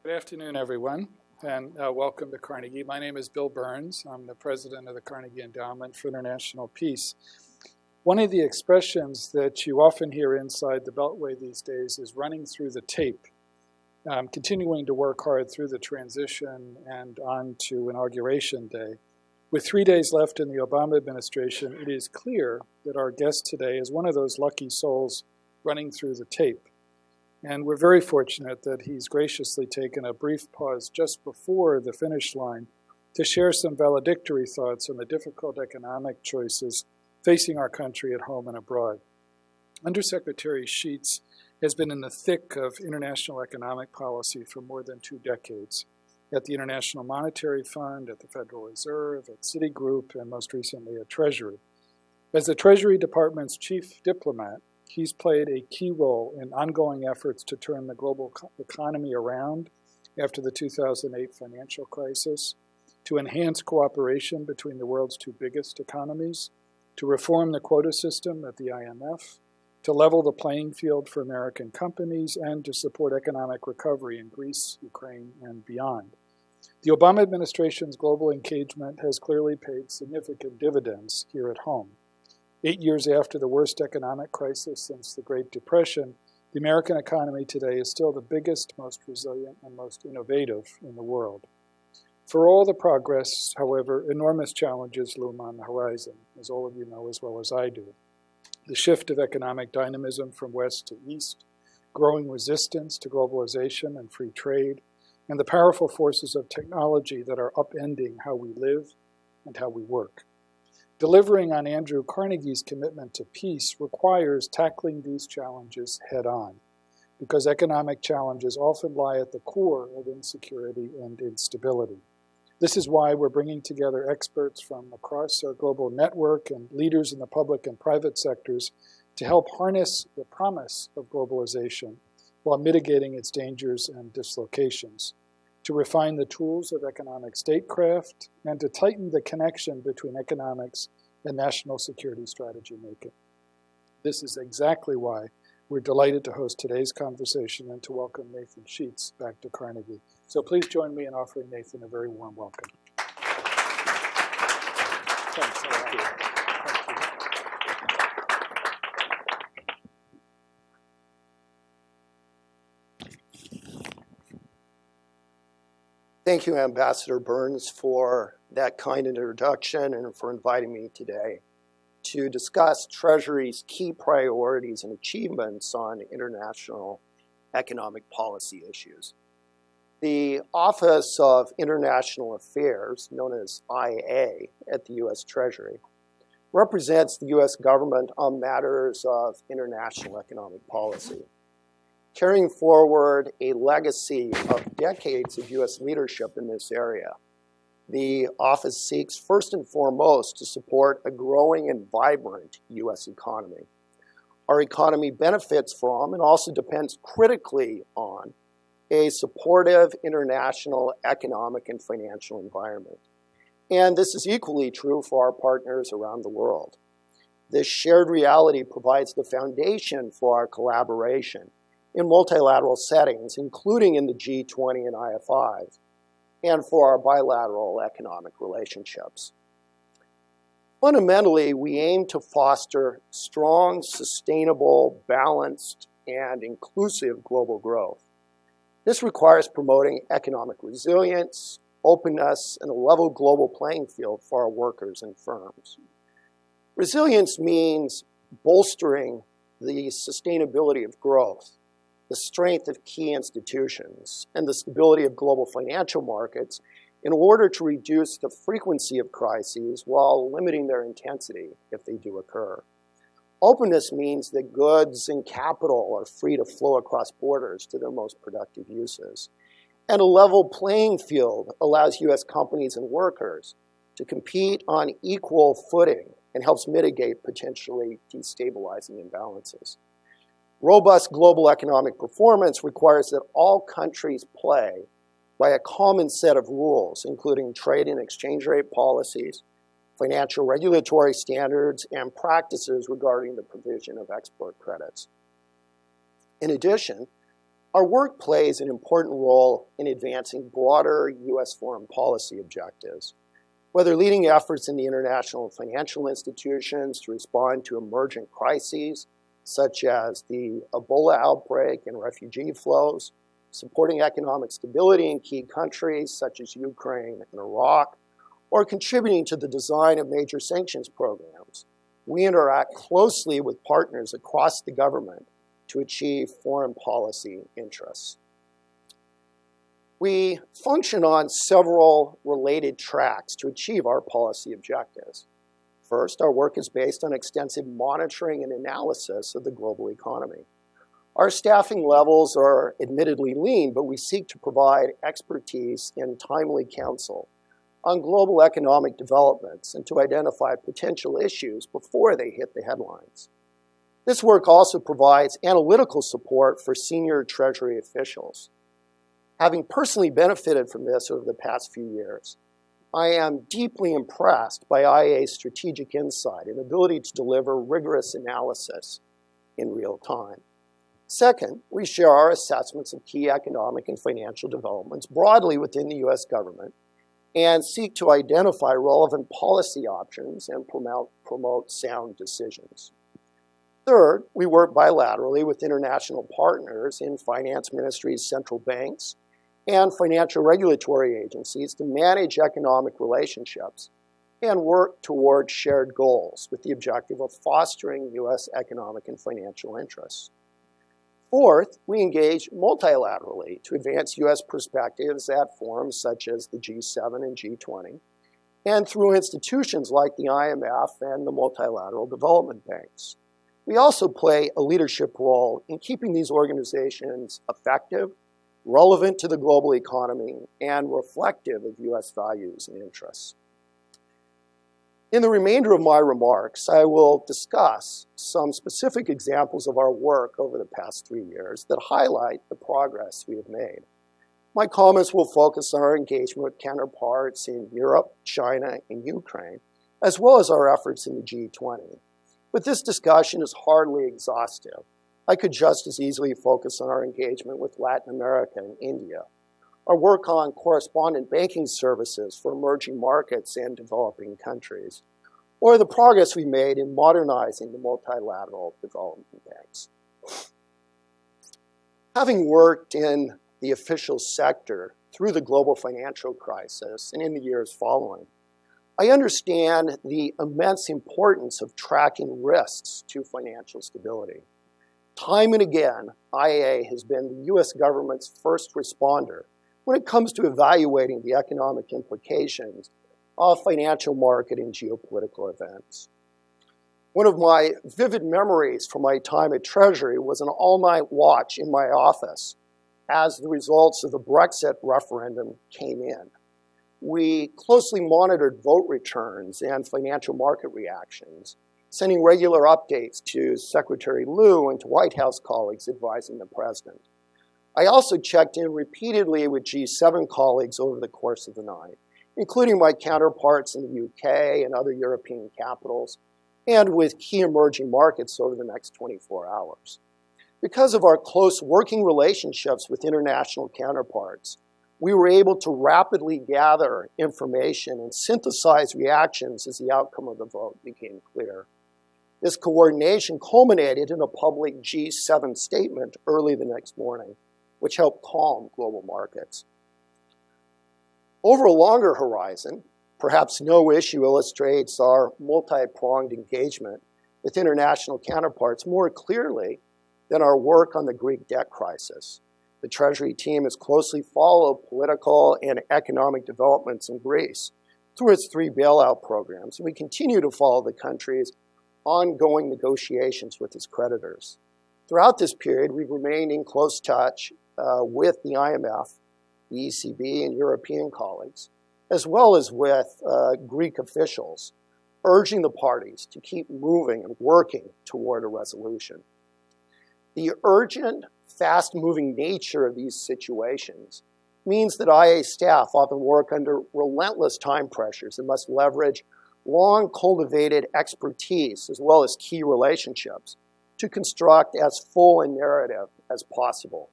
Good afternoon, everyone, and welcome to Carnegie. My name is Bill Burns. I'm the president of the Carnegie Endowment for International Peace. One of the expressions that you often hear inside the Beltway these days is running through the tape, continuing to work hard through the transition and on to Inauguration Day. With 3 days left in the Obama administration, it is clear that our guest today is one of those lucky souls running through the tape. And we're very fortunate that he's graciously taken a brief pause just before the finish line to share some valedictory thoughts on the difficult economic choices facing our country at home and abroad. Undersecretary Sheets has been in the thick of international economic policy for more than 2 decades, at the International Monetary Fund, at the Federal Reserve, at Citigroup, and most recently at Treasury. As the Treasury Department's chief diplomat, he's played a key role in ongoing efforts to turn the global economy around after the 2008 financial crisis, to enhance cooperation between the world's 2 biggest economies, to reform the quota system at the IMF, to level the playing field for American companies, and to support economic recovery in Greece, Ukraine, and beyond. The Obama administration's global engagement has clearly paid significant dividends here at home. 8 years after the worst economic crisis since the Great Depression, the American economy today is still the biggest, most resilient, and most innovative in the world. For all the progress, however, enormous challenges loom on the horizon, as all of you know as well as I do. The shift of economic dynamism from west to east, growing resistance to globalization and free trade, and the powerful forces of technology that are upending how we live and how we work. Delivering on Andrew Carnegie's commitment to peace requires tackling these challenges head-on, because economic challenges often lie at the core of insecurity and instability. This is why we're bringing together experts from across our global network and leaders in the public and private sectors to help harness the promise of globalization while mitigating its dangers and dislocations, to refine the tools of economic statecraft, and to tighten the connection between economics and national security strategy making. This is exactly why we're delighted to host today's conversation and to welcome Nathan Sheets back to Carnegie. So please join me in offering Nathan a very warm welcome. Thanks. Thank you. Thank you, Ambassador Burns, for that kind introduction and for inviting me today to discuss Treasury's key priorities and achievements on international economic policy issues. The Office of International Affairs, known as IA at the U.S. Treasury, represents the U.S. government on matters of international economic policy, carrying forward a legacy of decades of U.S. leadership in this area. The office seeks first and foremost to support a growing and vibrant U.S. economy. Our economy benefits from and also depends critically on a supportive international economic and financial environment. And this is equally true for our partners around the world. This shared reality provides the foundation for our collaboration in multilateral settings, including in the G20 and IFIs, and for our bilateral economic relationships. Fundamentally, we aim to foster strong, sustainable, balanced, and inclusive global growth. This requires promoting economic resilience, openness, and a level global playing field for our workers and firms. Resilience means bolstering the sustainability of growth, the strength of key institutions, and the stability of global financial markets in order to reduce the frequency of crises while limiting their intensity if they do occur. Openness means that goods and capital are free to flow across borders to their most productive uses. And a level playing field allows U.S. companies and workers to compete on equal footing and helps mitigate potentially destabilizing imbalances. Robust global economic performance requires that all countries play by a common set of rules, including trade and exchange rate policies, financial regulatory standards, and practices regarding the provision of export credits. In addition, Our work plays an important role in advancing broader U.S. foreign policy objectives, whether leading efforts in the international financial institutions to respond to emergent crises, such as the Ebola outbreak and refugee flows, supporting economic stability in key countries such as Ukraine and Iraq, or contributing to the design of major sanctions programs. We interact closely with partners across the government to achieve foreign policy interests. We function on several related tracks to achieve our policy objectives. First, our work is based on extensive monitoring and analysis of the global economy. Our staffing levels are admittedly lean, but we seek to provide expertise and timely counsel on global economic developments and to identify potential issues before they hit the headlines. This work also provides analytical support for senior Treasury officials. Having personally benefited from this over the past few years, I am deeply impressed by IA's strategic insight and ability to deliver rigorous analysis in real time. Second, we share our assessments of key economic and financial developments broadly within the U.S. government and seek to identify relevant policy options and promote sound decisions. Third, we work bilaterally with international partners in finance ministries, central banks, and financial regulatory agencies to manage economic relationships and work toward shared goals with the objective of fostering U.S. economic and financial interests. Fourth, we engage multilaterally to advance U.S. perspectives at forums such as the G7 and G20, and through institutions like the IMF and the multilateral development banks. We also play a leadership role in keeping these organizations effective, relevant to the global economy, and reflective of U.S. values and interests. In the remainder of my remarks, I will discuss some specific examples of our work over the past 3 years that highlight the progress we have made. My comments will focus on our engagement with counterparts in Europe, China, and Ukraine, as well as our efforts in the G20. But this discussion is hardly exhaustive. I could just as easily focus on our engagement with Latin America and India, our work on correspondent banking services for emerging markets and developing countries, or the progress we made in modernizing the multilateral development banks. Having worked in the official sector through the global financial crisis and in the years following, I understand the immense importance of tracking risks to financial stability. Time and again, IA has been the U.S. government's first responder when it comes to evaluating the economic implications of financial market and geopolitical events. One of my vivid memories from my time at Treasury was an all-night watch in my office as the results of the Brexit referendum came in. We closely monitored vote returns and financial market reactions, sending regular updates to Secretary Lew and to White House colleagues advising the president. I also checked in repeatedly with G7 colleagues over the course of the night, including my counterparts in the UK and other European capitals, and with key emerging markets over the next 24 hours. Because of our close working relationships with international counterparts, we were able to rapidly gather information and synthesize reactions as the outcome of the vote became clear. This coordination culminated in a public G7 statement early the next morning, which helped calm global markets. Over a longer horizon, perhaps no issue illustrates our multi-pronged engagement with international counterparts more clearly than our work on the Greek debt crisis. The Treasury team has closely followed political and economic developments in Greece through its 3 bailout programs, and we continue to follow the country's ongoing negotiations with its creditors. Throughout this period, we've remained in close touch with the IMF, the ECB, and European colleagues, as well as with Greek officials, urging the parties to keep moving and working toward a resolution. The urgent, fast-moving nature of these situations means that IA staff often work under relentless time pressures and must leverage long-cultivated expertise as well as key relationships to construct as full a narrative as possible.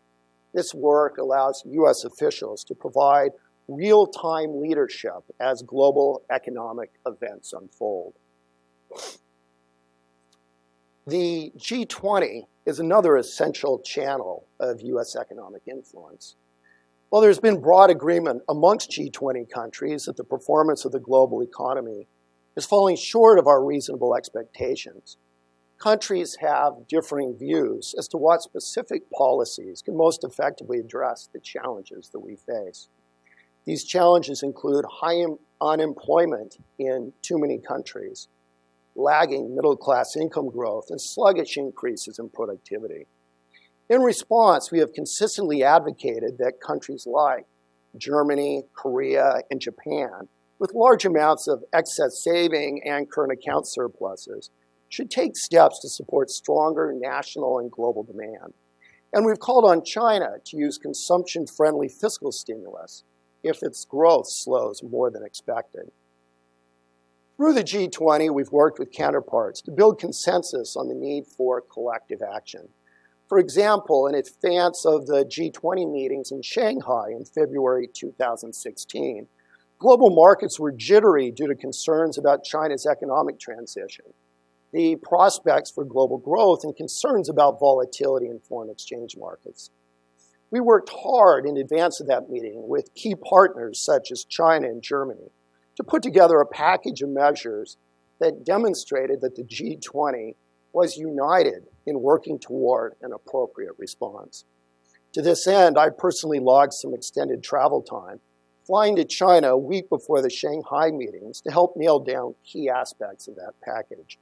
This work allows U.S. officials to provide real-time leadership as global economic events unfold. The G20 is another essential channel of U.S. economic influence. While there's been broad agreement amongst G20 countries that the performance of the global economy is falling short of our reasonable expectations, countries have differing views as to what specific policies can most effectively address the challenges that we face. These challenges include high unemployment in too many countries, lagging middle-class income growth, and sluggish increases in productivity. In response, we have consistently advocated that countries like Germany, Korea, and Japan, with large amounts of excess saving and current account surpluses, should take steps to support stronger national and global demand. And we've called on China to use consumption-friendly fiscal stimulus if its growth slows more than expected. Through the G20, we've worked with counterparts to build consensus on the need for collective action. For example, in advance of the G20 meetings in Shanghai in February 2016, global markets were jittery due to concerns about China's economic transition, the prospects for global growth, and concerns about volatility in foreign exchange markets. We worked hard in advance of that meeting with key partners such as China and Germany to put together a package of measures that demonstrated that the G20 was united in working toward an appropriate response. To this end, I personally logged some extended travel time, flying to China a week before the Shanghai meetings to help nail down key aspects of that package.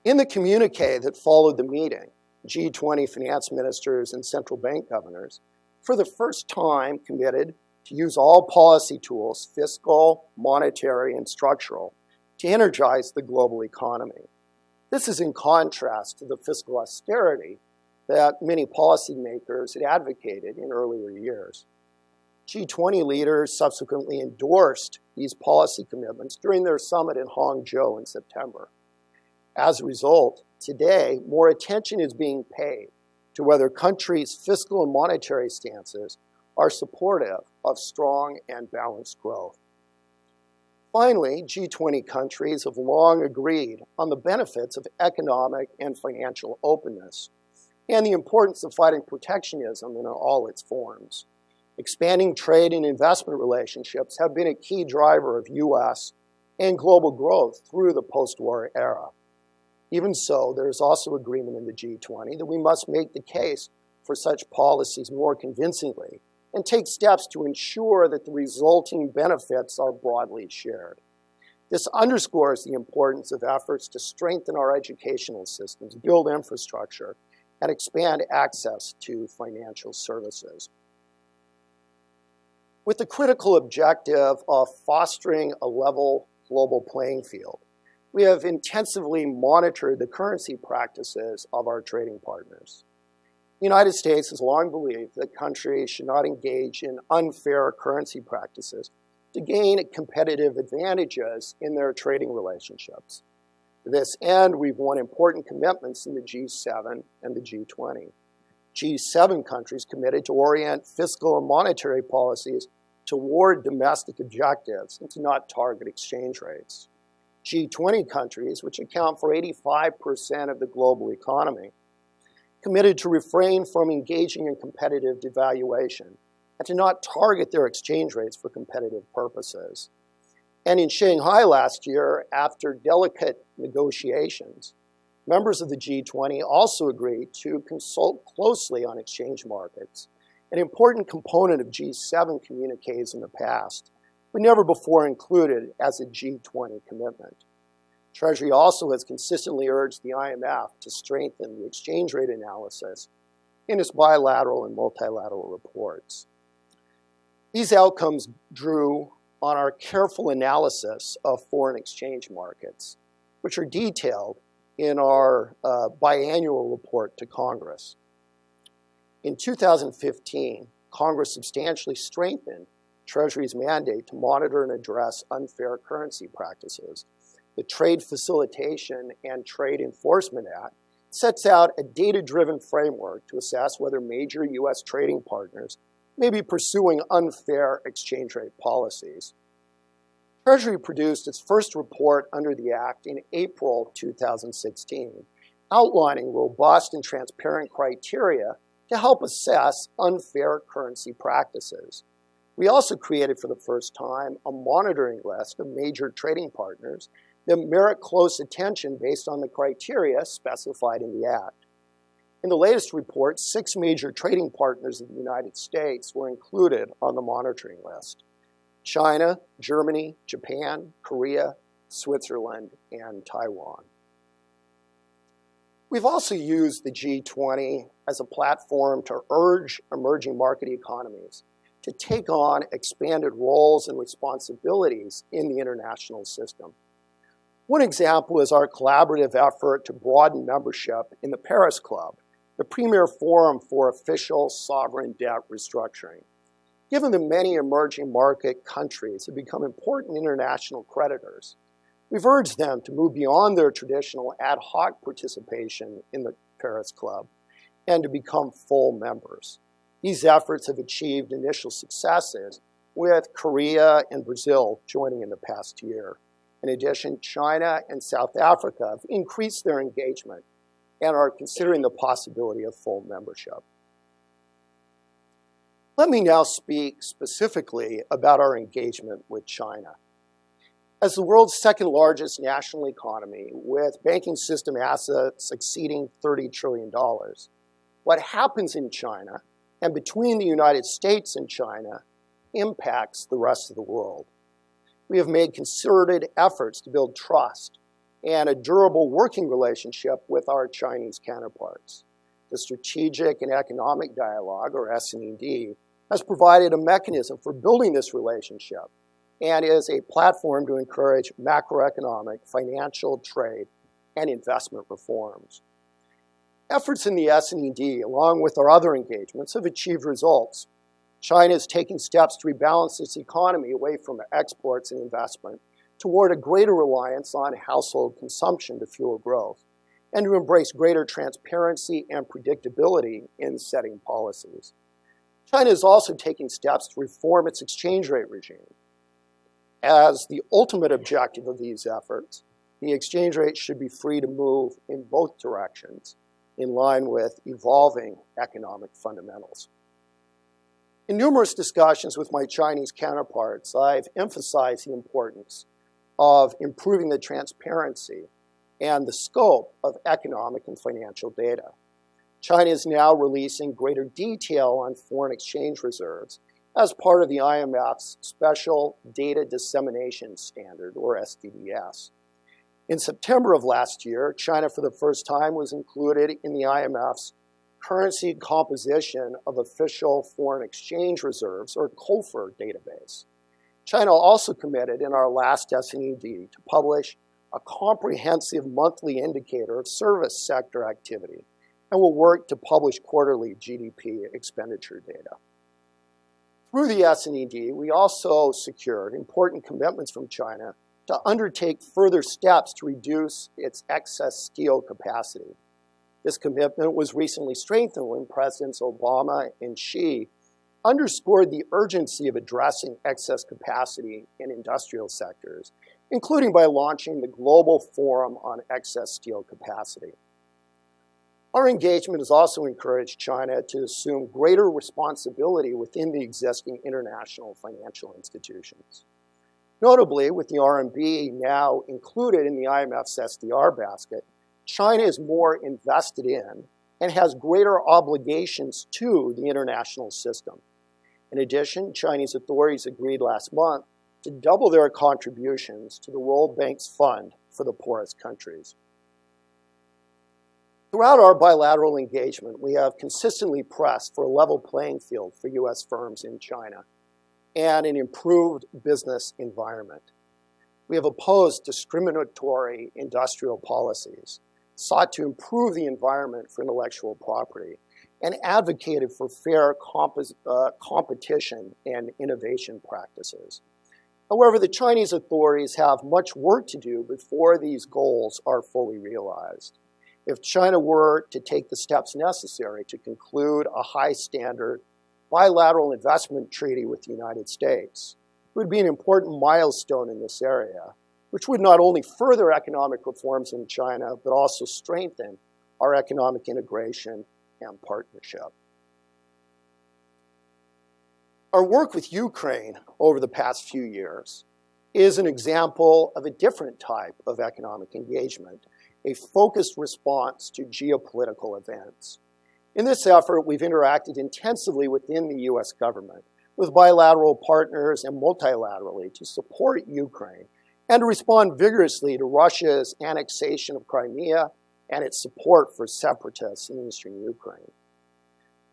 In the communique that followed the meeting, G20 finance ministers and central bank governors, for the first time, committed to use all policy tools, fiscal, monetary, and structural, to energize the global economy. This is in contrast to the fiscal austerity that many policymakers had advocated in earlier years. G20 leaders subsequently endorsed these policy commitments during their summit in Hangzhou in September. As a result, today, more attention is being paid to whether countries' fiscal and monetary stances are supportive of strong and balanced growth. Finally, G20 countries have long agreed on the benefits of economic and financial openness and the importance of fighting protectionism in all its forms. Expanding trade and investment relationships have been a key driver of U.S. and global growth through the post-war era. Even so, there is also agreement in the G20 that we must make the case for such policies more convincingly and take steps to ensure that the resulting benefits are broadly shared. This underscores the importance of efforts to strengthen our educational systems, build infrastructure, and expand access to financial services. With the critical objective of fostering a level global playing field, we have intensively monitored the currency practices of our trading partners. The United States has long believed that countries should not engage in unfair currency practices to gain competitive advantages in their trading relationships. To this end, we've won important commitments in the G7 and the G20. G7 countries committed to orient fiscal and monetary policies toward domestic objectives and to not target exchange rates. G20 countries, which account for 85% of the global economy, committed to refrain from engaging in competitive devaluation and to not target their exchange rates for competitive purposes. And in Shanghai last year, after delicate negotiations, members of the G20 also agreed to consult closely on exchange markets, an important component of G7 communiques in the past, but never before included as a G20 commitment. Treasury also has consistently urged the IMF to strengthen the exchange rate analysis in its bilateral and multilateral reports. These outcomes drew on our careful analysis of foreign exchange markets, which are detailed in our biannual report to Congress. In 2015, Congress substantially strengthened Treasury's mandate to monitor and address unfair currency practices. The Trade Facilitation and Trade Enforcement Act sets out a data-driven framework to assess whether major U.S. trading partners may be pursuing unfair exchange rate policies. Treasury produced its first report under the Act in April 2016, outlining robust and transparent criteria to help assess unfair currency practices. We also created for the first time a monitoring list of major trading partners that merit close attention based on the criteria specified in the Act. In the latest report, 6 major trading partners of the United States were included on the monitoring list: China, Germany, Japan, Korea, Switzerland, and Taiwan. We've also used the G20 as a platform to urge emerging market economies to take on expanded roles and responsibilities in the international system. One example is our collaborative effort to broaden membership in the Paris Club, the premier forum for official sovereign debt restructuring. Given that many emerging market countries have become important international creditors, we've urged them to move beyond their traditional ad hoc participation in the Paris Club and to become full members. These efforts have achieved initial successes, with Korea and Brazil joining in the past year. In addition, China and South Africa have increased their engagement and are considering the possibility of full membership. Let me now speak specifically about our engagement with China. As the world's second largest national economy, with banking system assets exceeding $30 trillion, what happens in China and between the United States and China impacts the rest of the world. We have made concerted efforts to build trust and a durable working relationship with our Chinese counterparts. The Strategic and Economic Dialogue, or S&ED, has provided a mechanism for building this relationship and is a platform to encourage macroeconomic, financial, trade, and investment reforms. Efforts in the S&ED, along with our other engagements, have achieved results. China is taking steps to rebalance its economy away from exports and investment toward a greater reliance on household consumption to fuel growth, and to embrace greater transparency and predictability in setting policies. China is also taking steps to reform its exchange rate regime. As the ultimate objective of these efforts, the exchange rate should be free to move in both directions, in line with evolving economic fundamentals. In numerous discussions with my Chinese counterparts, I've emphasized the importance of improving the transparency and the scope of economic and financial data. China is now releasing greater detail on foreign exchange reserves as part of the IMF's Special Data Dissemination Standard, or SDDS. In September of last year, China for the first time was included in the IMF's Currency Composition of Official Foreign Exchange Reserves, or COFR, database. China also committed in our last S&ED to publish a comprehensive monthly indicator of service sector activity, and will work to publish quarterly GDP expenditure data. Through the S&ED, we also secured important commitments from China to undertake further steps to reduce its excess steel capacity. This commitment was recently strengthened when Presidents Obama and Xi underscored the urgency of addressing excess capacity in industrial sectors, including by launching the Global Forum on Excess Steel Capacity. Our engagement has also encouraged China to assume greater responsibility within the existing international financial institutions. Notably, with the RMB now included in the IMF's SDR basket, China is more invested in and has greater obligations to the international system. In addition, Chinese authorities agreed last month to double their contributions to the World Bank's Fund for the Poorest Countries. Throughout our bilateral engagement, we have consistently pressed for a level playing field for U.S. firms in China and an improved business environment. We have opposed discriminatory industrial policies, sought to improve the environment for intellectual property, and advocated for fair competition and innovation practices. However, the Chinese authorities have much work to do before these goals are fully realized. if China were to take the steps necessary to conclude a high-standard bilateral investment treaty with the United States. It would be an important milestone in this area, which would not only further economic reforms in China, but also strengthen our economic integration and partnership. Our work with Ukraine over the past few years is an example of a different type of economic engagement, a focused response to geopolitical events. In this effort, we've interacted intensively within the US government with bilateral partners and multilaterally to support Ukraine and to respond vigorously to Russia's annexation of Crimea and its support for separatists in eastern Ukraine.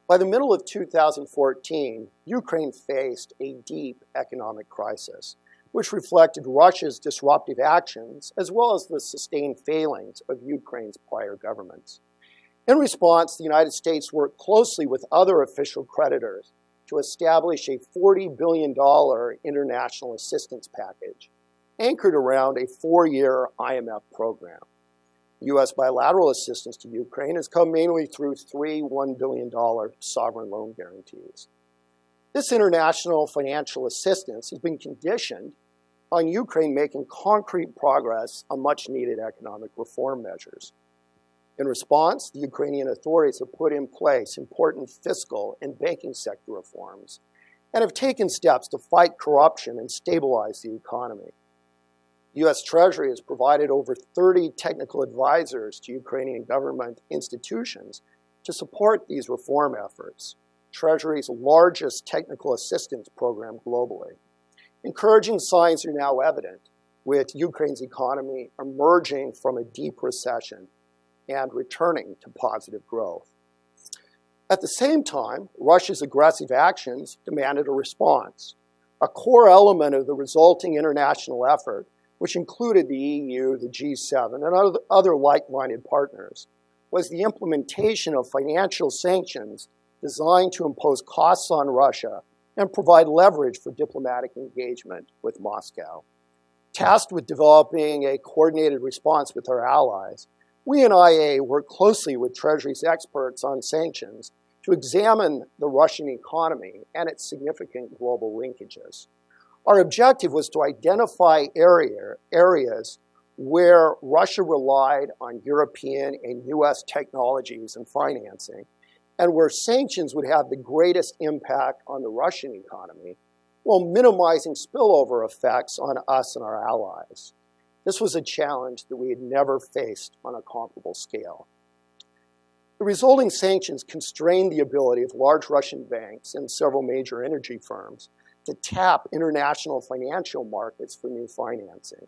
By the middle of 2014, Ukraine faced a deep economic crisis, which reflected Russia's disruptive actions as well as the sustained failings of Ukraine's prior governments. In response, the United States worked closely with other official creditors to establish a $40 billion international assistance package anchored around a 4-year IMF program. U.S. bilateral assistance to Ukraine has come mainly through 3 $1 billion sovereign loan guarantees. This international financial assistance has been conditioned on Ukraine making concrete progress on much-needed economic reform measures. In response, the Ukrainian authorities have put in place important fiscal and banking sector reforms and have taken steps to fight corruption and stabilize the economy. The U.S. Treasury has provided over 30 technical advisors to Ukrainian government institutions to support these reform efforts, Treasury's largest technical assistance program globally. Encouraging signs are now evident, with Ukraine's economy emerging from a deep recession and returning to positive growth. At the same time, Russia's aggressive actions demanded a response. A core element of the resulting international effort, which included the EU, the G7, and other like-minded partners, was the implementation of financial sanctions designed to impose costs on Russia and provide leverage for diplomatic engagement with Moscow. Tasked with developing a coordinated response with our allies, we in IA work closely with Treasury's experts on sanctions to examine the Russian economy and its significant global linkages. Our objective was to identify areas where Russia relied on European and US technologies and financing, and where sanctions would have the greatest impact on the Russian economy, while minimizing spillover effects on us and our allies. This was a challenge that we had never faced on a comparable scale. The resulting sanctions constrained the ability of large Russian banks and several major energy firms to tap international financial markets for new financing.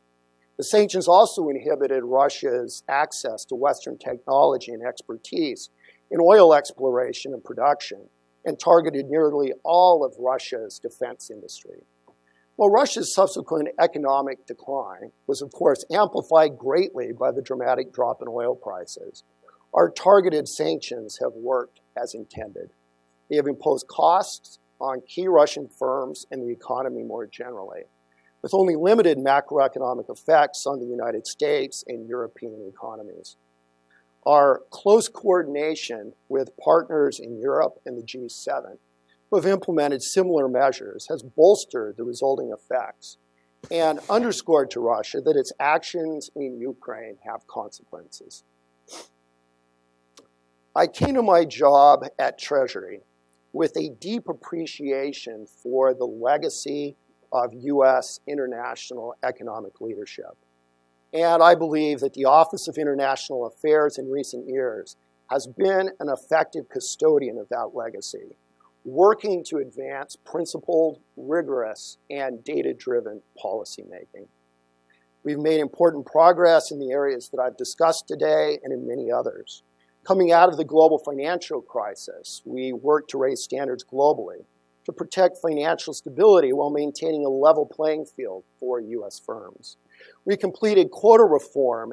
The sanctions also inhibited Russia's access to Western technology and expertise in oil exploration and production, and targeted nearly all of Russia's defense industry. While Russia's subsequent economic decline was, of course, amplified greatly by the dramatic drop in oil prices, our targeted sanctions have worked as intended. They have imposed costs on key Russian firms and the economy more generally, with only limited macroeconomic effects on the United States and European economies. Our close coordination with partners in Europe and the G7 who have implemented similar measures has bolstered the resulting effects and underscored to Russia that its actions in Ukraine have consequences. I came to my job at Treasury with a deep appreciation for the legacy of U.S. international economic leadership. And I believe that the Office of International Affairs in recent years has been an effective custodian of that legacy, working to advance principled, rigorous, and data-driven policymaking. We've made important progress in the areas that I've discussed today and in many others. Coming out of the global financial crisis, we worked to raise standards globally to protect financial stability while maintaining a level playing field for U.S. firms. We completed quota reform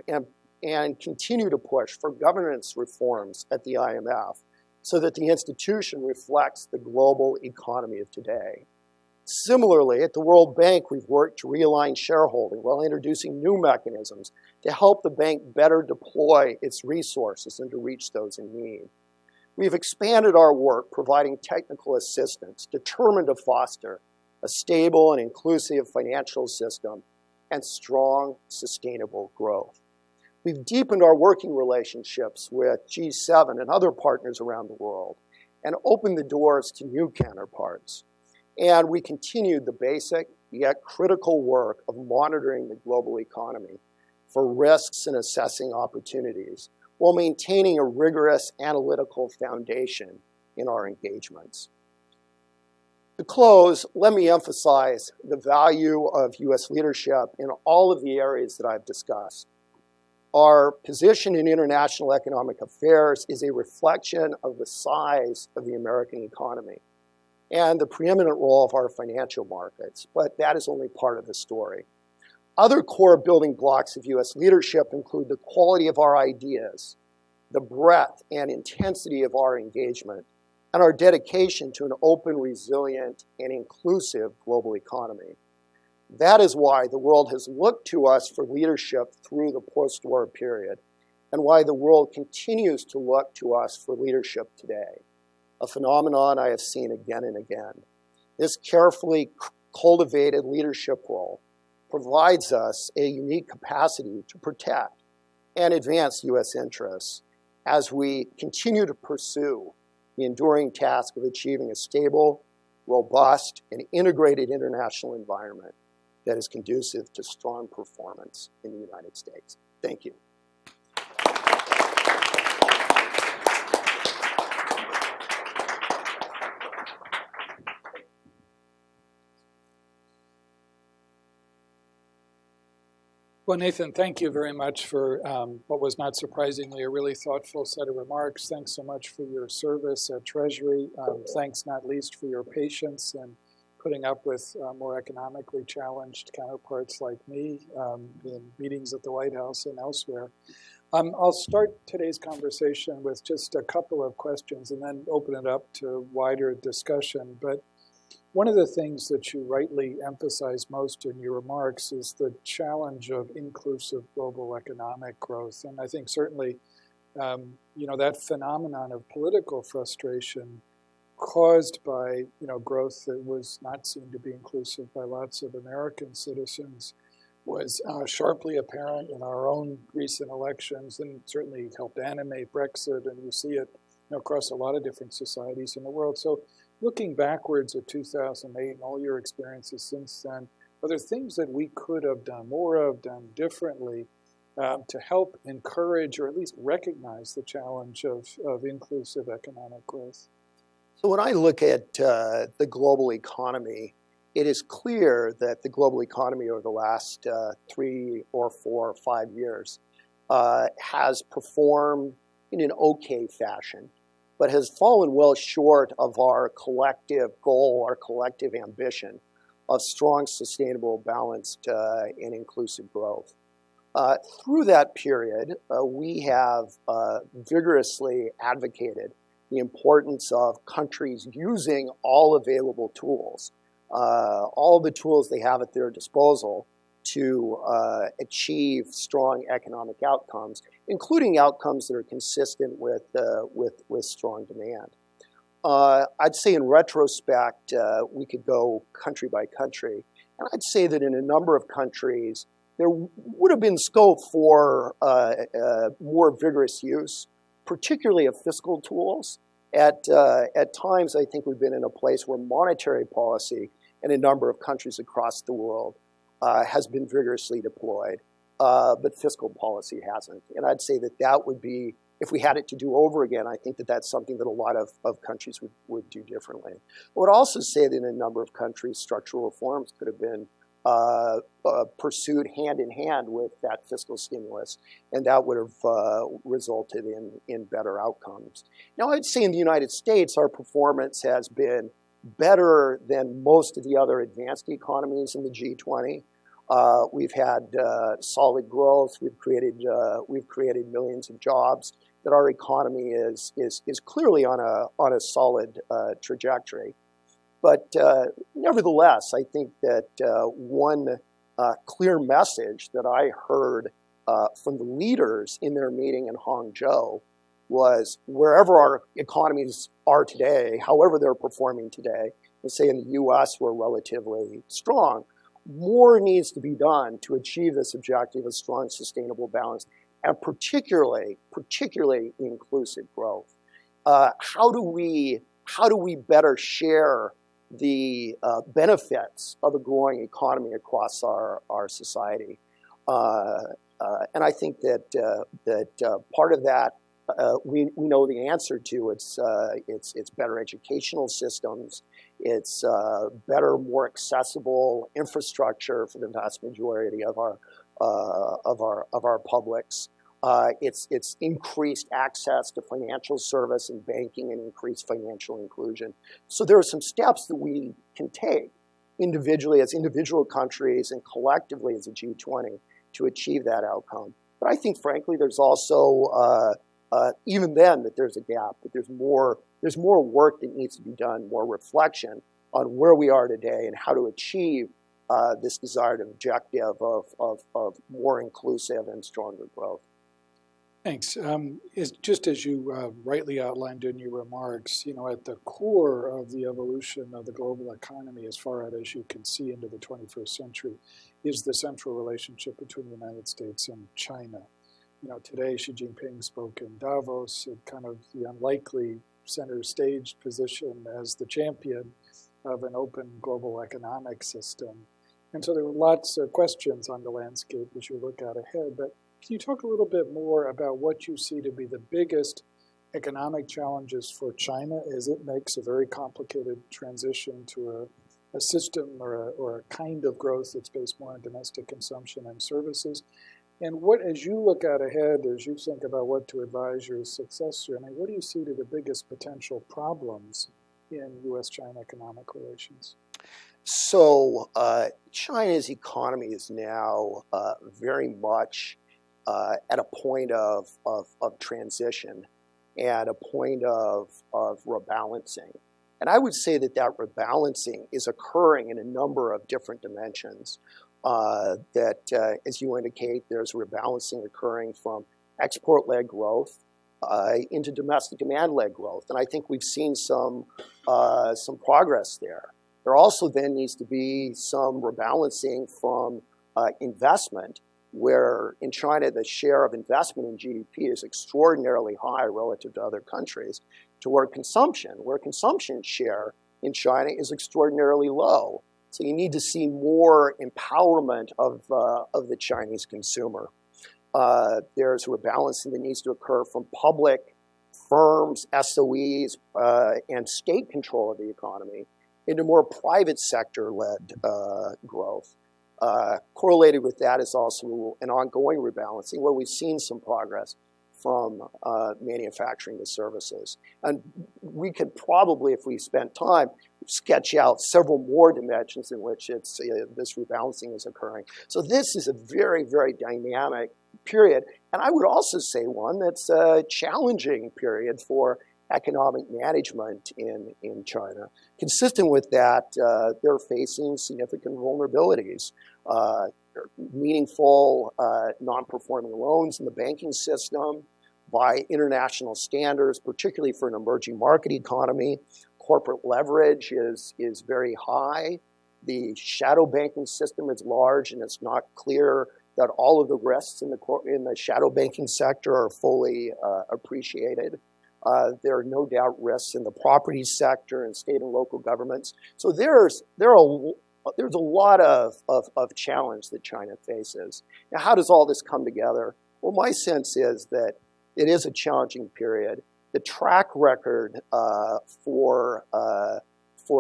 and continue to push for governance reforms at the IMF so that the institution reflects the global economy of today. Similarly, at the World Bank, we've worked to realign shareholding while introducing new mechanisms to help the bank better deploy its resources and to reach those in need. We've expanded our work providing technical assistance determined to foster a stable and inclusive financial system and strong, sustainable growth. We've deepened our working relationships with G7 and other partners around the world and opened the doors to new counterparts. And we continued the basic yet critical work of monitoring the global economy for risks and assessing opportunities while maintaining a rigorous analytical foundation in our engagements. To close, let me emphasize the value of U.S. leadership in all of the areas that I've discussed. Our position in international economic affairs is a reflection of the size of the American economy and the preeminent role of our financial markets, but that is only part of the story. Other core building blocks of U.S. leadership include the quality of our ideas, the breadth and intensity of our engagement, and our dedication to an open, resilient, and inclusive global economy. That is why the world has looked to us for leadership through the post-war period, and why the world continues to look to us for leadership today, a phenomenon I have seen again and again. This carefully cultivated leadership role provides us a unique capacity to protect and advance U.S. interests as we continue to pursue the enduring task of achieving a stable, robust, and integrated international environment that is conducive to strong performance in the United States. Thank you. Well, Nathan, thank you very much for what was not surprisingly a really thoughtful set of remarks. Thanks so much for your service at Treasury. Thanks not least for your patience and putting up with more economically challenged counterparts like me in meetings at the White House and elsewhere. I'll start today's conversation with just a couple of questions and then open it up to wider discussion. But one of the things that you rightly emphasize most in your remarks is the challenge of inclusive global economic growth. And I think certainly, that phenomenon of political frustration caused by, growth that was not seen to be inclusive by lots of American citizens was sharply apparent in our own recent elections and certainly helped animate Brexit. And you see it across a lot of different societies in the world. So looking backwards at 2008 and all your experiences since then, are there things that we could have done more of, done differently to help encourage or at least recognize the challenge of inclusive economic growth? So when I look at the global economy, it is clear that the global economy over the last 3 or 4 or 5 years has performed in an okay fashion, but has fallen well short of our collective goal, our collective ambition of strong, sustainable, balanced, and inclusive growth. Through that period, we have vigorously advocated the importance of countries using all available tools, all the tools they have at their disposal to achieve strong economic outcomes, including outcomes that are consistent with strong demand. I'd say in retrospect, we could go country by country, and I'd say that in a number of countries, there would have been scope for more vigorous use, particularly of fiscal tools. At times, I think we've been in a place where monetary policy in a number of countries across the world has been vigorously deployed, but fiscal policy hasn't. And I'd say that would be, if we had it to do over again, I think that's something that a lot of countries would do differently. I would also say that in a number of countries, structural reforms could have been pursued hand in hand with that fiscal stimulus, and that would have resulted in better outcomes. Now, I'd say in the United States, our performance has been better than most of the other advanced economies in the G20. We've had solid growth. We've created millions of jobs. That our economy is clearly on a solid trajectory. But nevertheless, I think that one clear message that I heard from the leaders in their meeting in Hangzhou was wherever our economies are today, however they're performing today, let's say in the US we're relatively strong, more needs to be done to achieve this objective of strong, sustainable balance, and particularly inclusive growth. How do we better share the benefits of a growing economy across our society? And I think that part of that we know the answer to. It's better educational systems. It's better, more accessible infrastructure for the vast majority of our publics. It's increased access to financial service and banking and increased financial inclusion. So there are some steps that we can take individually as individual countries and collectively as a G20 to achieve that outcome. But I think, frankly, there's also even then that there's a gap, that there's more work that needs to be done, more reflection on where we are today and how to achieve this desired objective of more inclusive and stronger growth. Thanks. Just as you rightly outlined in your remarks, at the core of the evolution of the global economy, as far out as you can see into the 21st century, is the central relationship between the United States and China. Today Xi Jinping spoke in Davos in kind of the unlikely center stage position as the champion of an open global economic system. And so there were lots of questions on the landscape as you look out ahead. But can you talk a little bit more about what you see to be the biggest economic challenges for China as it makes a very complicated transition to a system or a kind of growth that's based more on domestic consumption and services? And what, as you look out ahead, as you think about what to advise your successor, what do you see to the biggest potential problems in U.S.-China economic relations? So China's economy is now very much at a point of transition and a point of rebalancing. And I would say that rebalancing is occurring in a number of different dimensions. As you indicate, there's rebalancing occurring from export-led growth into domestic demand-led growth. And I think we've seen some progress there. There also then needs to be some rebalancing from investment, where in China the share of investment in GDP is extraordinarily high relative to other countries, toward consumption, where consumption share in China is extraordinarily low. So you need to see more empowerment of the Chinese consumer. There's rebalancing that needs to occur from public firms, SOEs, and state control of the economy into more private sector-led growth. Correlated with that is also an ongoing rebalancing where we've seen some progress from manufacturing to services. And we could probably, if we spent time, sketch out several more dimensions in which this rebalancing is occurring. So this is a very, very dynamic period. And I would also say one that's a challenging period for economic management in China. Consistent with that, they're facing significant vulnerabilities. Meaningful non-performing loans in the banking system by international standards, particularly for an emerging market economy. Corporate leverage is very high. The shadow banking system is large, and it's not clear that all of the risks in the shadow banking sector are fully appreciated. There are no doubt risks in the property sector and state and local governments. So there's a lot of challenge that China faces. Now, how does all this come together? Well, my sense is that it is a challenging period. The track record for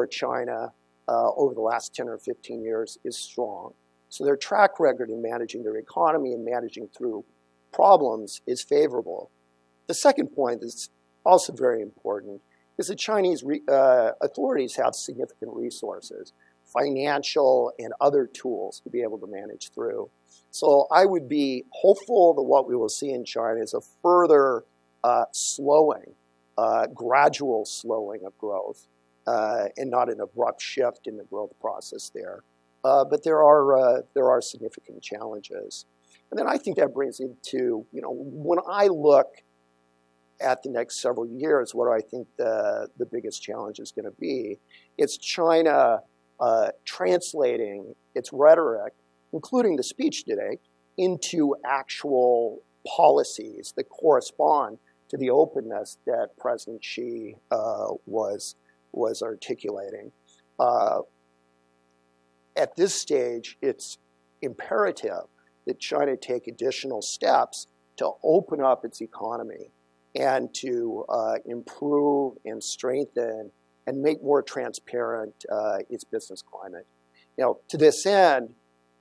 China over the last 10 or 15 years is strong. So their track record in managing their economy and managing through problems is favorable. The second point is also very important, is that Chinese authorities have significant resources, financial and other tools to be able to manage through. So I would be hopeful that what we will see in China is a further slowing, gradual slowing of growth, and not an abrupt shift in the growth process there. But there are significant challenges. And then I think that brings me to, when I look at the next several years, what do I think the biggest challenge is going to be? It's China translating its rhetoric, including the speech today, into actual policies that correspond to the openness that President Xi was articulating. At this stage, it's imperative that China take additional steps to open up its economy and to improve and strengthen and make more transparent its business climate. To this end,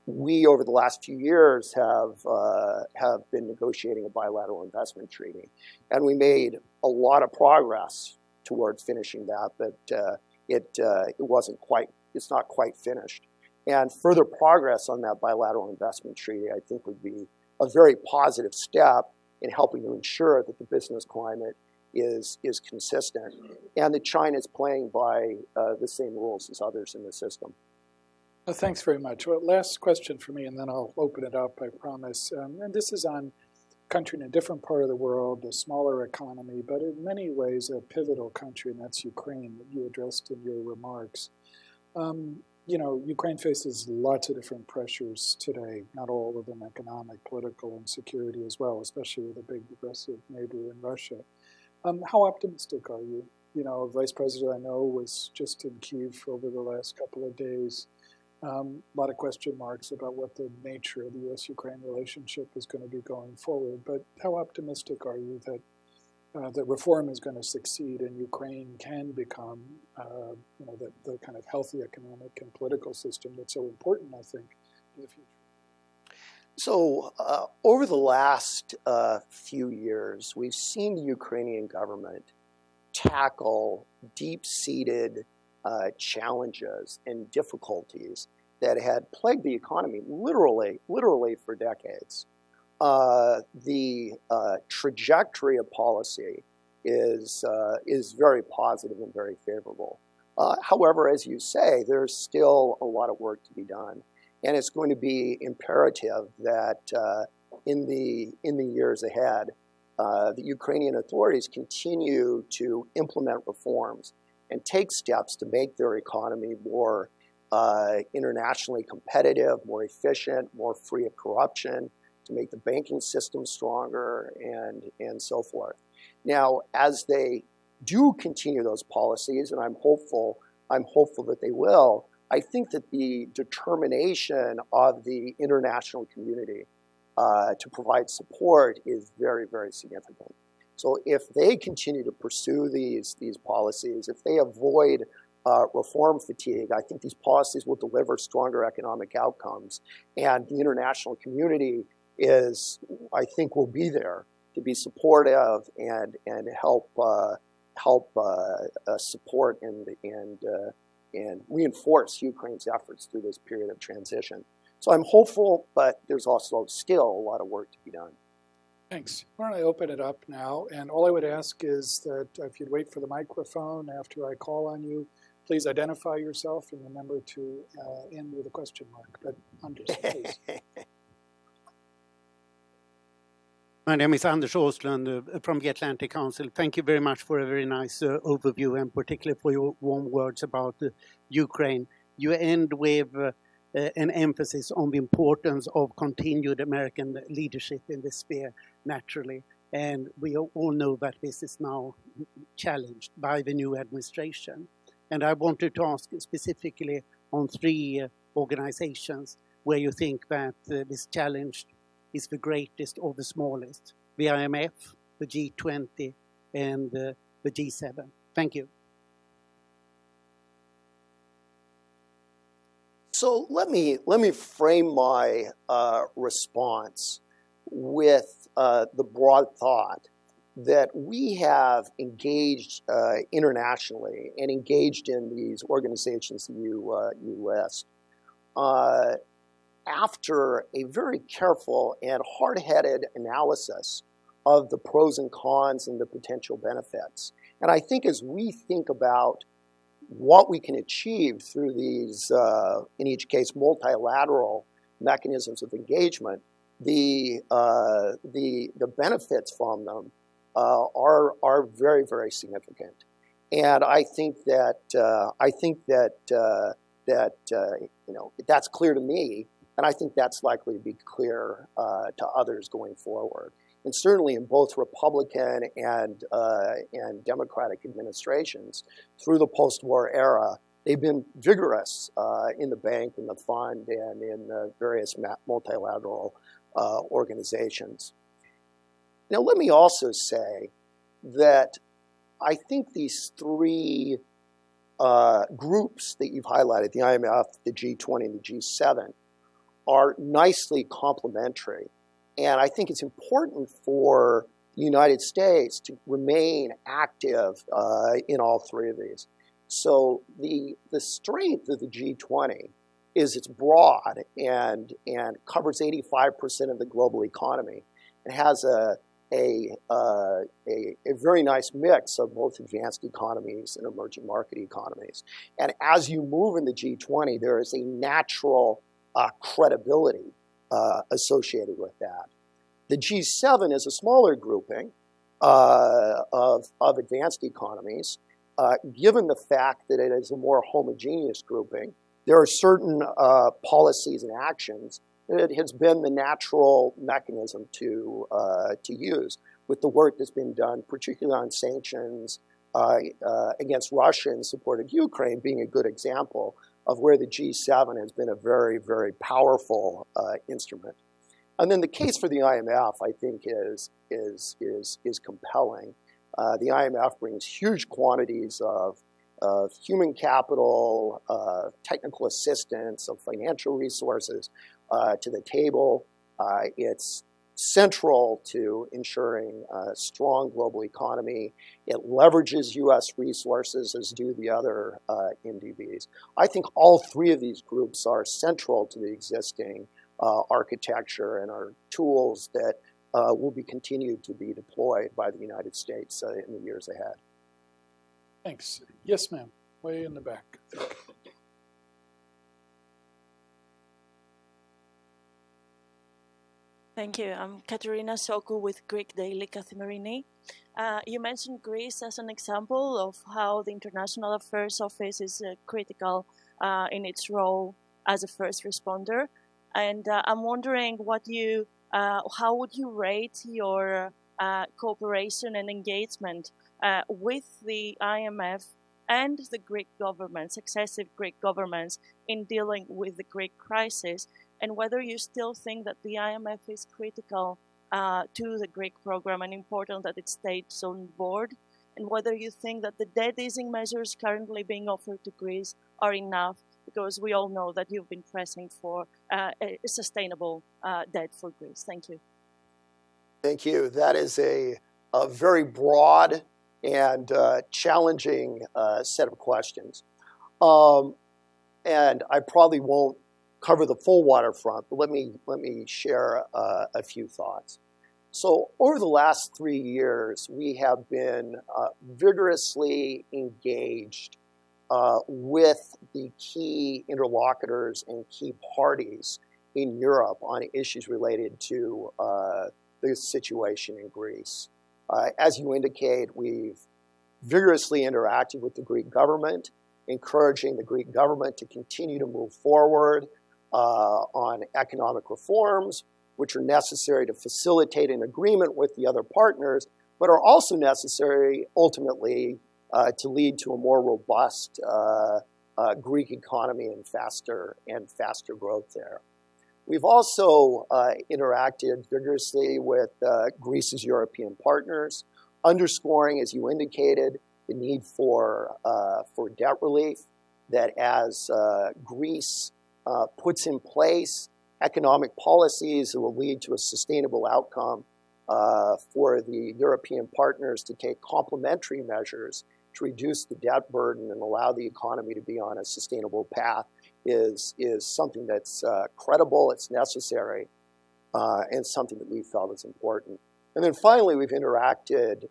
we over the last few years have been negotiating a bilateral investment treaty, and we made a lot of progress toward finishing that, but it's not quite finished. And further progress on that bilateral investment treaty, I think, would be a very positive step in helping to ensure that the business climate is consistent and that China is playing by the same rules as others in the system. Well, thanks very much. Well, last question for me, and then I'll open it up, I promise. And this is on a country in a different part of the world, a smaller economy, but in many ways a pivotal country, and that's Ukraine, that you addressed in your remarks. Ukraine faces lots of different pressures today, not all of them economic, political, and security as well, especially with a big aggressive neighbor in Russia. How optimistic are you? Vice President, I know, was just in Kyiv over the last couple of days. A lot of question marks about what the nature of the U.S.-Ukraine relationship is going to be going forward. But how optimistic are you that reform is going to succeed and Ukraine can become the kind of healthy economic and political system that's so important, I think, in the future? So over the last few years, we've seen the Ukrainian government tackle deep-seated challenges and difficulties that had plagued the economy literally for decades. The trajectory of policy is very positive and very favorable. However, as you say, there's still a lot of work to be done, and it's going to be imperative that in the years ahead, the Ukrainian authorities continue to implement reforms and take steps to make their economy more internationally competitive, more efficient, more free of corruption, to make the banking system stronger, and so forth. Now, as they do continue those policies, and I'm hopeful that they will, I think that the determination of the international community to provide support is very, very significant. So if they continue to pursue these policies, if they avoid reform fatigue, I think these policies will deliver stronger economic outcomes, and the international community will be there to be supportive and help support and reinforce Ukraine's efforts through this period of transition. So I'm hopeful, but there's also still a lot of work to be done. Thanks. Why don't I open it up now? And all I would ask is that if you'd wait for the microphone after I call on you, please identify yourself and remember to end with a question mark. But Anders, please. My name is Anders Åslund from the Atlantic Council. Thank you very much for a very nice overview, and particularly for your warm words about Ukraine. You end with an emphasis on the importance of continued American leadership in this sphere, naturally. And we all know that this is now challenged by the new administration. And I wanted to ask specifically on three organizations where you think that this challenge is the greatest or the smallest: the IMF, the G20, and the G7. Thank you. So let me frame my response with the broad thought that we have engaged internationally and engaged in these organizations you list after a very careful and hard-headed analysis of the pros and cons and the potential benefits. And I think as we think about what we can achieve through these, in each case, multilateral mechanisms of engagement, the benefits from them are very, very significant. And I think that that's clear to me, and I think that's likely to be clear to others going forward. And certainly in both Republican and Democratic administrations through the post-war era, they've been vigorous in the bank, in the fund, and in the various multilateral organizations. Now, let me also say that I think these three groups that you've highlighted, the IMF, the G20, and the G7, are nicely complementary. And I think it's important for the United States to remain active in all three of these. So the strength of the G20 is it's broad and covers 85% of the global economy. It has a very nice mix of both advanced economies and emerging market economies. And as you move in the G20, there is a natural credibility associated with that. The G7 is a smaller grouping of advanced economies. Given the fact that it is a more homogeneous grouping, there are certain policies and actions that it has been the natural mechanism to use, with the work that's been done, particularly on sanctions against Russia in support of Ukraine being a good example of where the G7 has been a very, very powerful instrument. And then the case for the IMF, I think, is compelling. The IMF brings huge quantities of human capital, technical assistance, of financial resources to the table. It's central to ensuring a strong global economy. It leverages U.S. resources, as do the other MDBs. I think all three of these groups are central to the existing architecture and are tools that will be continued to be deployed by the United States in the years ahead. Thanks. Yes, ma'am. Way in the back. Thank you. I'm Katerina Sokou with Greek Daily Kathimerini. You mentioned Greece as an example of how the International Affairs Office is critical in its role as a first responder. And I'm wondering how would you rate your cooperation and engagement with the IMF and the Greek government, successive Greek governments, in dealing with the Greek crisis, and whether you still think that the IMF is critical to the Greek program and important that it stays on board, and whether you think that the debt easing measures currently being offered to Greece are enough, because we all know that you've been pressing for a sustainable debt for Greece. Thank you. Thank you. That is a very broad and challenging set of questions. And I probably won't cover the full waterfront, but let me share a few thoughts. So over the last 3 years, we have been vigorously engaged with the key interlocutors and key parties in Europe on issues related to the situation in Greece. As you indicate, we've vigorously interacted with the Greek government, encouraging the Greek government to continue to move forward on economic reforms, which are necessary to facilitate an agreement with the other partners, but are also necessary ultimately to lead to a more robust Greek economy and faster growth there. We've also interacted vigorously with Greece's European partners, underscoring, as you indicated, the need for debt relief, that as Greece puts in place economic policies that will lead to a sustainable outcome for the European partners to take complementary measures to reduce the debt burden and allow the economy to be on a sustainable path is something that's credible, it's necessary, and something that we felt is important. And then finally, we've interacted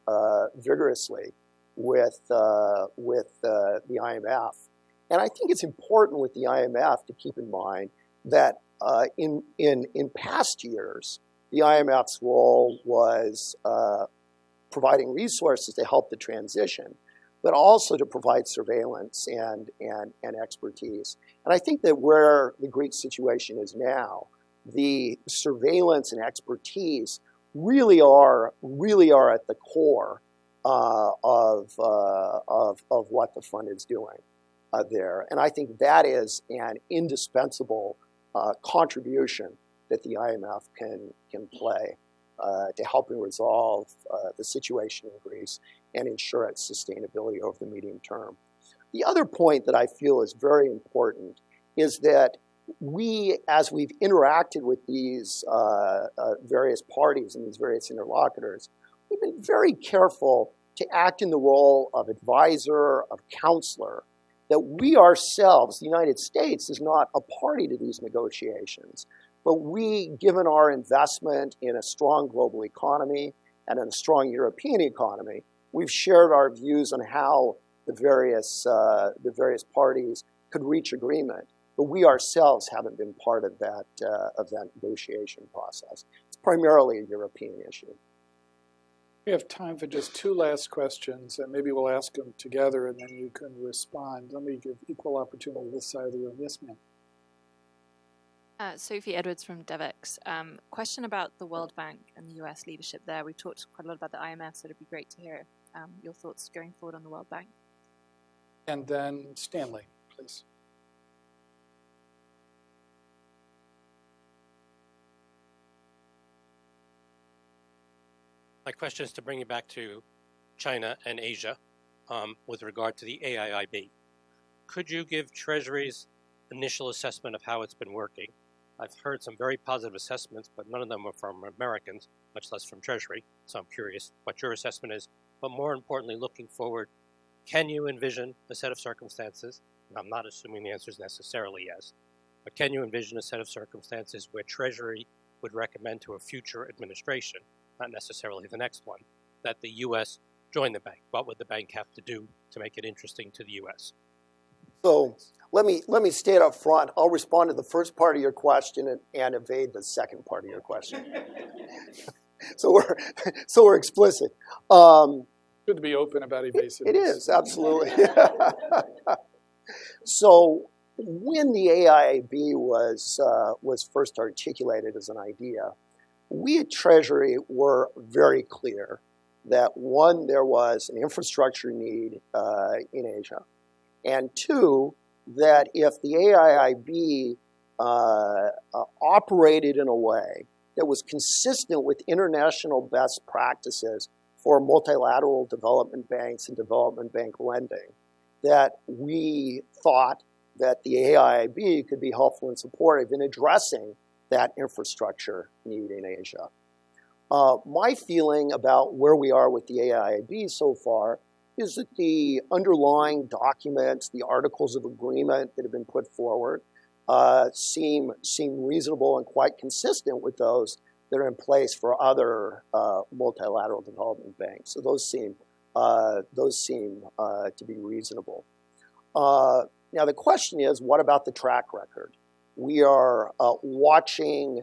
vigorously with the IMF. And I think it's important with the IMF to keep in mind that in past years, the IMF's role was providing resources to help the transition, but also to provide surveillance and expertise. And I think that where the Greek situation is now, the surveillance and expertise really are at the core of what the fund is doing there. And I think that is an indispensable contribution that the IMF can play to helping resolve the situation in Greece and ensure its sustainability over the medium term. The other point that I feel is very important is that we, as we've interacted with these various parties and these various interlocutors, we've been very careful to act in the role of advisor, of counselor, that we ourselves, the United States, is not a party to these negotiations. But we, given our investment in a strong global economy and in a strong European economy, we've shared our views on how the various parties could reach agreement. But we ourselves haven't been part of that negotiation process. It's primarily a European issue. We have time for just two last questions, and maybe we'll ask them together, and then you can respond. Let me give equal opportunity to this side of the room. Yes, ma'am. Sophie Edwards from DevEx. Question about the World Bank and the US leadership there. We've talked quite a lot about the IMF, so it'd be great to hear your thoughts going forward on the World Bank. And then Stanley, please. My question is to bring you back to China and Asia with regard to the AIIB. Could you give Treasury's initial assessment of how it's been working? I've heard some very positive assessments, but none of them are from Americans, much less from Treasury. So I'm curious what your assessment is. But more importantly, looking forward, can you envision a set of circumstances, and I'm not assuming the answer is necessarily yes, but can you envision a set of circumstances where Treasury would recommend to a future administration, not necessarily the next one, that the U.S. join the bank? What would the bank have to do to make it interesting to the U.S.? So let me state up front. I'll respond to the first part of your question and evade the second part of your question. so we're explicit. Good to be open about evasiveness. It is, absolutely. So when the AIIB was first articulated as an idea, we at Treasury were very clear that, one, there was an infrastructure need in Asia, and two, that if the AIIB operated in a way that was consistent with international best practices for multilateral development banks and development bank lending, that we thought that the AIIB could be helpful and supportive in addressing that infrastructure need in Asia. My feeling about where we are with the AIIB so far is that the underlying documents, the articles of agreement that have been put forward, seem reasonable and quite consistent with those that are in place for other multilateral development banks. So those seem to be reasonable. Now the question is, what about the track record? We are watching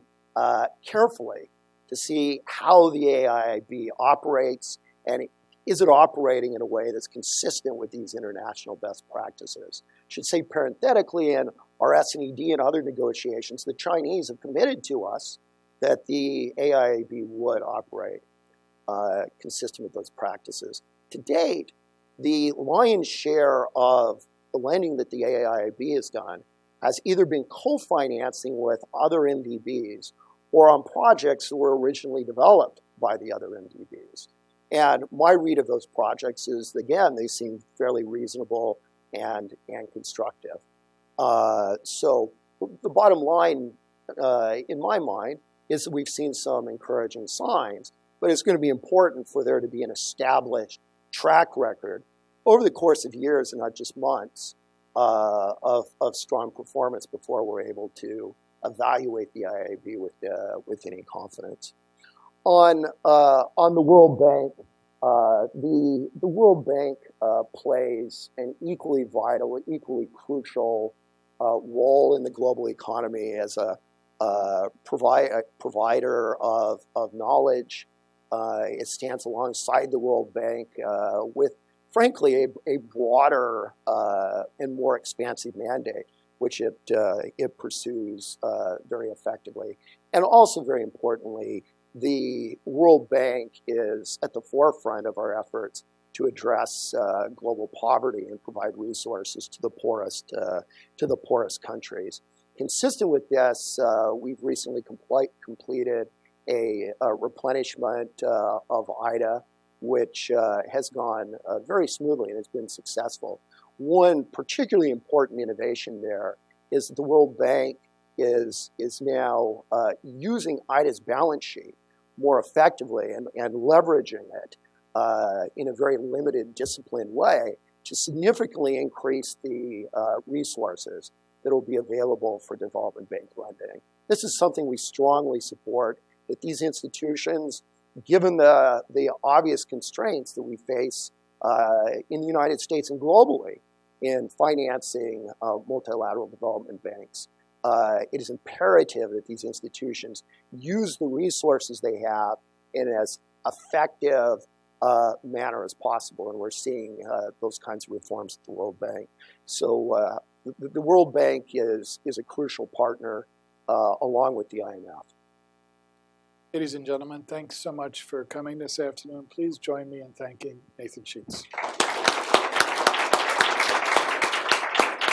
carefully to see how the AIIB operates, and is it operating in a way that's consistent with these international best practices? I should say parenthetically, in our S&ED and other negotiations, the Chinese have committed to us that the AIIB would operate consistent with those practices. To date, the lion's share of the lending that the AIIB has done has either been co-financing with other MDBs or on projects that were originally developed by the other MDBs. And my read of those projects is, again, they seem fairly reasonable and constructive. So the bottom line, in my mind, is that we've seen some encouraging signs, but it's going to be important for there to be an established track record over the course of years and not just months of strong performance before we're able to evaluate the IIB with any confidence. On the World Bank, The World Bank plays an equally vital, equally crucial role in the global economy as a provider of knowledge. It stands alongside the World Bank with, frankly, a broader and more expansive mandate, which it pursues very effectively. And also, very importantly, the World Bank is at the forefront of our efforts to address global poverty and provide resources to the poorest countries. Consistent with this, we've recently completed a replenishment of IDA, which has gone very smoothly and has been successful. One particularly important innovation there is that the World Bank is now using IDA's balance sheet more effectively and leveraging it in a very limited, disciplined way to significantly increase the resources that will be available for development bank lending. This is something we strongly support, that these institutions, given the obvious constraints that we face in the United States and globally in financing multilateral development banks, it is imperative that these institutions use the resources they have in as effective manner as possible. And we're seeing those kinds of reforms at the World Bank. So the World Bank is a crucial partner along with the IMF. Ladies and gentlemen, thanks so much for coming this afternoon. Please join me in thanking Nathan Sheets.